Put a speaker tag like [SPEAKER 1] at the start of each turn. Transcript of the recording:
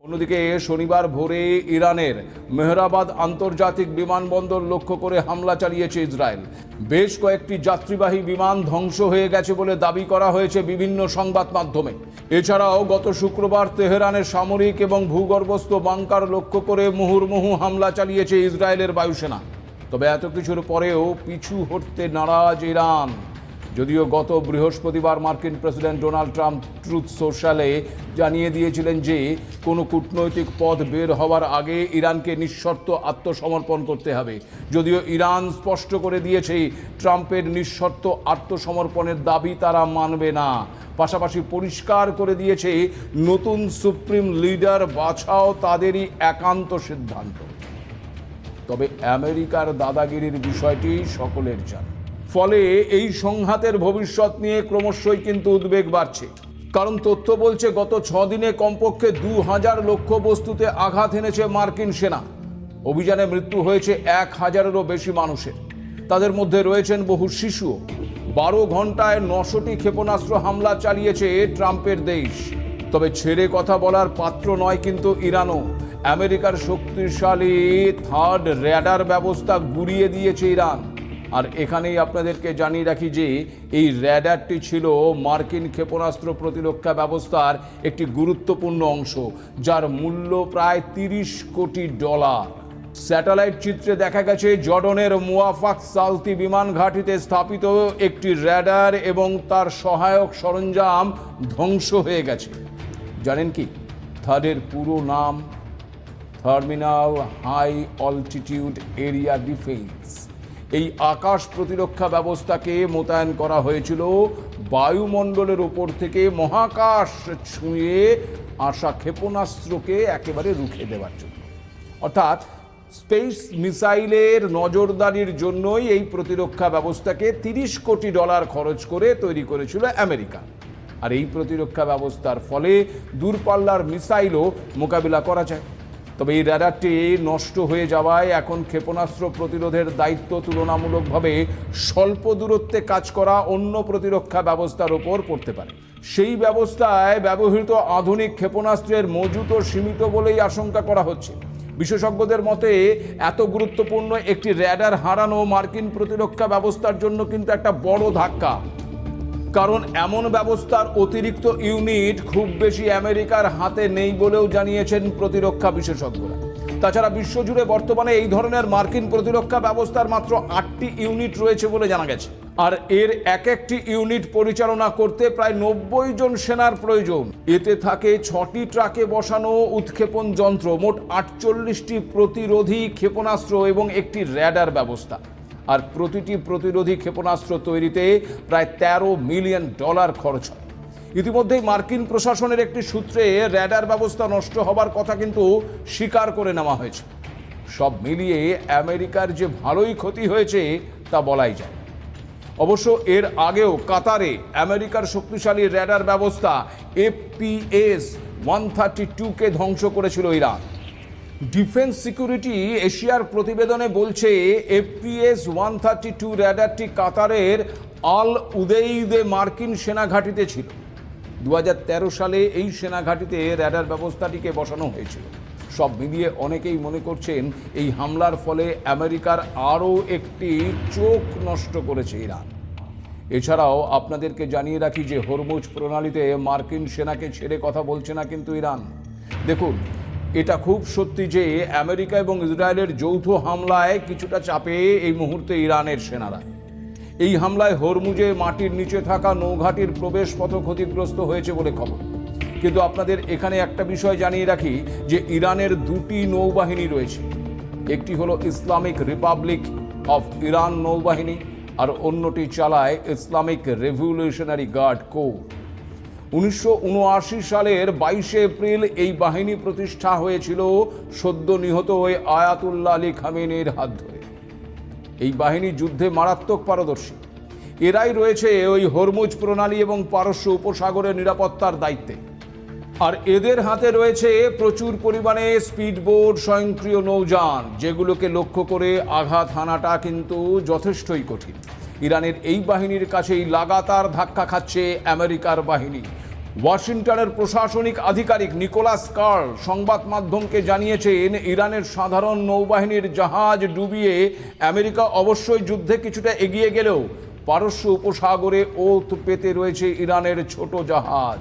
[SPEAKER 1] অন্যদিকে শনিবার ভোরে ইরানের মেহরাবাদ আন্তর্জাতিক বিমানবন্দর লক্ষ্য করে হামলা চালিয়েছে ইসরায়েল। বেশ কয়েকটি যাত্রীবাহী বিমান ধ্বংস হয়ে গেছে বলে দাবি করা হয়েছে বিভিন্ন সংবাদ মাধ্যমে। এছাড়াও গত শুক্রবার তেহরানের সামরিক এবং ভূগর্ভস্থ বাংকার লক্ষ্য করে মুহুর্মুহু হামলা চালিয়েছে ইসরায়েলের বায়ুসেনা। তবে এত কিছুর পরেও পিছু হটতে নারাজ ইরান। যদিও গত বৃহস্পতিবার মার্কিন প্রেসিডেন্ট ডোনাল্ড ট্রাম্প ট্রুথ সোশ্যালে জানিয়ে দিয়েছিলেন যে কোনো কূটনৈতিক পথ বের হওয়ার আগে ইরানকে নিঃশর্ত আত্মসমর্পণ করতে হবে। যদিও ইরান স্পষ্ট করে দিয়েছে ট্রাম্পের নিঃশর্ত আত্মসমর্পণের দাবি তারা মানবে না। পাশাপাশি পরিষ্কার করে দিয়েছে নতুন সুপ্রিম লিডার বাছাও তাদেরই একান্ত সিদ্ধান্ত। তবে আমেরিকার দাদাগিরির বিষয়টি সকলের জানা। ফলে এই সংঘাতের ভবিষ্যৎ নিয়ে ক্রমশই কিন্তু উদ্বেগ বাড়ছে। কারণ তথ্য বলছে গত 6 দিনে কমপক্ষে 2000 লক্ষ্যবস্তুতে আঘাত এনেছে মার্কিন সেনা। অভিযানে মৃত্যু হয়েছে 1000-এরও বেশি মানুষের। তাদের মধ্যে রয়েছেন বহু শিশুও। 12 ঘন্টায় 900টি ক্ষেপণাস্ত্র হামলা চালিয়েছে ট্রাম্পের দেশ। তবে ছেড়ে কথা বলার পাত্র নয় কিন্তু ইরানও। আমেরিকার শক্তিশালী থার্ড র্যাডার ব্যবস্থা গুড়িয়ে দিয়েছে ইরান। আর এখানেই আপনাদেরকে জানিয়ে রাখি যে এই র্যাডারটি ছিল মার্কিন ক্ষেপণাস্ত্র প্রতিরক্ষা ব্যবস্থার একটি গুরুত্বপূর্ণ অংশ, যার মূল্য প্রায় $30 কোটি। স্যাটেলাইট চিত্রে দেখা গেছে জর্ডনের মুওয়াফাক সালতি বিমান ঘাঁটিতে স্থাপিত একটি র্যাডার এবং তার সহায়ক সরঞ্জাম ধ্বংস হয়ে গেছে। জানেন কি থার্ডের পুরো নাম? Terminal high altitude area defence. এই আকাশ প্রতিরক্ষা ব্যবস্থাকে মোতায়েন করা হয়েছিল বায়ুমণ্ডলের উপর থেকে মহাকাশ ছুঁয়ে আসা ক্ষেপণাস্ত্রকে একেবারে রুখে দেওয়ার জন্য। অর্থাৎ স্পেস মিসাইলের নজরদারির জন্যই এই প্রতিরক্ষা ব্যবস্থাকে $30 কোটি খরচ করে তৈরি করেছিল আমেরিকা। আর এই প্রতিরক্ষা ব্যবস্থার ফলে দূরপাল্লার মিসাইলও মোকাবিলা করা যায়। তবে এই র্যাডারটি নষ্ট হয়ে যাওয়ায় এখন ক্ষেপণাস্ত্র প্রতিরোধের দায়িত্ব তুলনামূলকভাবে স্বল্প দূরত্বে কাজ করা অন্য প্রতিরক্ষা ব্যবস্থার ওপর পড়তে পারে। সেই ব্যবস্থায় ব্যবহৃত আধুনিক ক্ষেপণাস্ত্রের মজুতও সীমিত বলেই আশঙ্কা করা হচ্ছে। বিশেষজ্ঞদের মতে এত গুরুত্বপূর্ণ একটি র্যাডার হারানো মার্কিন প্রতিরক্ষা ব্যবস্থার জন্য কিন্তু একটা বড় ধাক্কা। কারণ এমন ব্যবস্থার অতিরিক্ত ইউনিট খুব বেশি আমেরিকার হাতে নেই বলেও জানিয়েছেন প্রতিরক্ষা বিশেষজ্ঞরা। তাছাড়া বিশ্বজুড়ে বর্তমানে এই ধরনের মার্কিন প্রতিরক্ষা ব্যবস্থার মাত্র 8টি ইউনিট রয়েছে বলে জানা গেছে। আর এর এক একটি ইউনিট পরিচালনা করতে প্রায় 90 জন সেনার প্রয়োজন। এতে থাকে 6টি ট্রাকে বসানো উৎক্ষেপণ যন্ত্র, মোট 48টি প্রতিরোধী ক্ষেপণাস্ত্র এবং একটি র্যাডার ব্যবস্থা। আর প্রতিটি প্রতিরোধী ক্ষেপণাস্ত্র তৈরিতে প্রায় $13 মিলিয়ন খরচ হয়। ইতিমধ্যেই মার্কিন প্রশাসনের একটি সূত্রে র্যাডার ব্যবস্থা নষ্ট হবার কথা কিন্তু স্বীকার করে নেওয়া হয়েছে। সব মিলিয়ে আমেরিকার যে ভালোই ক্ষতি হয়েছে তা বলাই যায়। অবশ্য এর আগেও কাতারে আমেরিকার শক্তিশালী র্যাডার ব্যবস্থা FPS-132কে ধ্বংস করেছিল ইরান। ডিফেন্স সিকিউরিটি এশিয়ার প্রতিবেদনে বলছে FPS-132 র্যাডারটি কাতারের আল উদেইদে মার্কিন সেনা ঘাঁটিতে ছিল। 2013 সালে এই সেনা ঘাঁটিতে র্যাডার ব্যবস্থাটিকে বসানো হয়েছিল। সব মিলিয়ে অনেকেই মনে করছেন এই হামলার ফলে আমেরিকার আরও একটি চোখ নষ্ট করেছে ইরান। এছাড়াও আপনাদেরকে জানিয়ে রাখি যে হরমুজ প্রণালীতে মার্কিন সেনাকে ছেড়ে কথা বলছে না কিন্তু ইরান। দেখুন, এটা খুব সত্যি যে আমেরিকা এবং ইসরায়েলের যৌথ হামলায় কিছুটা চাপে এই মুহূর্তে ইরানের সেনারা। এই হামলায় হরমুজে মাটির নিচে থাকা নৌঘাটির প্রবেশ পথ ক্ষতিগ্রস্ত হয়েছে বলে খবর। কিন্তু আপনাদের এখানে একটা বিষয় জানিয়ে রাখি যে ইরানের 2টি নৌবাহিনী রয়েছে। একটি হলো ইসলামিক রিপাবলিক অফ ইরান নৌবাহিনী, আর অন্যটি চালায় ইসলামিক রেভলিউশনারি গার্ড কোর। 1979 সালের 22 এপ্রিল এই বাহিনী প্রতিষ্ঠা হয়েছিল সদ্য নিহত ওই আয়াতুল্লাহ আলী খামেনির হাত ধরে। এই বাহিনী যুদ্ধে মারাত্মক পারদর্শী। এরাই রয়েছে ওই হরমুজ প্রণালী এবং পারস্য উপসাগরের নিরাপত্তার দায়িত্বে। আর এদের হাতে রয়েছে প্রচুর পরিমাণে স্পিডবোট, স্বয়ংক্রিয় নৌযান, যেগুলোকে লক্ষ্য করে আঘাত হানাটা কিন্তু যথেষ্টই কঠিন। ইরানের এই বাহিনীর কাছেই লাগাতার ধাক্কা খাচ্ছে আমেরিকার বাহিনী। ওয়াশিংটনের প্রশাসনিক আধিকারিক নিকোলাস কার্ল সংবাদ মাধ্যমকে জানিয়েছেন, ইরানের সাধারণ নৌবাহিনীর জাহাজ ডুবিয়ে আমেরিকা অবশ্যই যুদ্ধে কিছুটা এগিয়ে গেলেও পারস্য উপসাগরে ওত পেতে রয়েছে ইরানের ছোট জাহাজ।